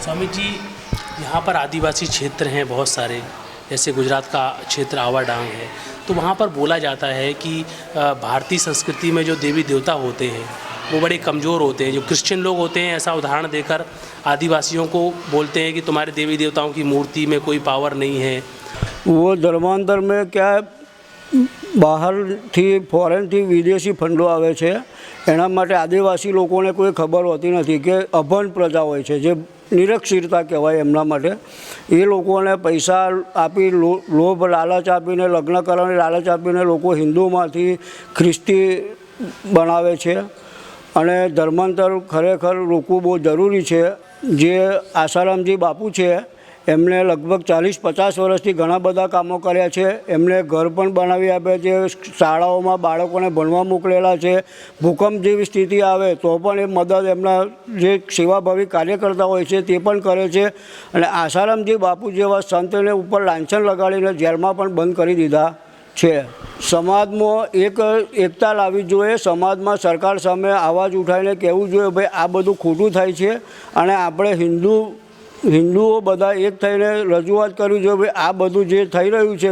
स्वामी जी, यहाँ पर आदिवासी क्षेत्र हैं बहुत सारे, जैसे गुजरात का क्षेत्र आवाडांग है, तो वहाँ पर बोला जाता है कि भारतीय संस्कृति में जो देवी देवता होते हैं वो बड़े कमज़ोर होते हैं। जो क्रिश्चियन लोग होते हैं ऐसा उदाहरण देकर आदिवासियों को बोलते हैं कि तुम्हारे देवी देवताओं की मूर्ति में कोई पावर नहीं है। वो धर्मांतर में क्या બહારથી ફોરેનથી વિદેશી ફંડો આવે છે, એના માટે આદિવાસી લોકોને કોઈ ખબર હોતી નથી કે અભણ પ્રજા હોય છે જે નિરક્ષરતા કહેવાય એમના માટે એ લોકોને પૈસા આપી લોભ લાલચ આપીને લગ્ન કરવાની લાલચ આપીને લોકો હિન્દુમાંથી ખ્રિસ્તી બનાવે છે અને ધર્માંતર ખરેખર રોકવું બહુ જરૂરી છે। જે આસારામજી બાપુ છે એમણે લગભગ 40-50 વર્ષથી ઘણા બધા કામો કર્યા છે। એમણે ઘર પણ બનાવી આપ્યા છે, શાળાઓમાં બાળકોને ભણવા મોકલેલા છે। ભૂકંપ જેવી સ્થિતિ આવે તો પણ એ મદદ એમના જે સેવાભાવી કાર્યકર્તા હોય છે તે પણ કરે છે। અને આસારામજી બાપુ જેવા સંતને ઉપર લાંછન લગાડીને જેલમાં પણ બંધ કરી દીધા છે। સમાજમાં એકતા લાવવી જોઈએ, સમાજમાં સરકાર સામે અવાજ ઉઠાવીને કહેવું જોઈએ ભાઈ આ બધું ખોટું થાય છે અને આપણે હિન્દુઓ બધા એક થઈને રજૂઆત કરવી જોઈએ ભાઈ આ બધું જે થઈ રહ્યું છે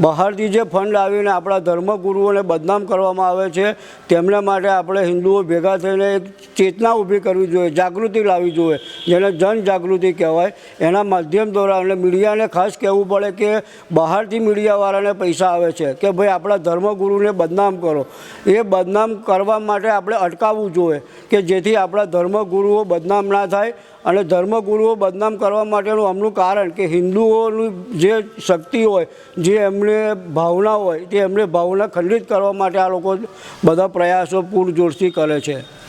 બહારથી જે ફંડ આવીને આપણા ધર્મગુરુઓને બદનામ કરવામાં આવે છે તેમના માટે આપણે હિન્દુઓ ભેગા થઈને એક ચેતના ઊભી કરવી જોઈએ, જાગૃતિ લાવવી જોઈએ, જેને જનજાગૃતિ કહેવાય। એના માધ્યમ દ્વારા અને મીડિયાને ખાસ કહેવું પડે કે બહારથી મીડિયાવાળાને પૈસા આવે છે કે ભાઈ આપણા ધર્મગુરુને બદનામ કરો। એ બદનામ કરવા માટે આપણે અટકાવવું જોઈએ કે જેથી આપણા ધર્મગુરુઓ બદનામ ના થાય। અને ધર્મગુરુઓ બદનામ કરવા માટેનું આમનું કારણ કે હિન્દુઓની જે શક્તિ હોય, જે એમને ભાવના હોય તે એમને ભાવના ખંડિત કરવા માટે આ લોકો બધા પ્રયાસો પૂરજોશથી કરે છે।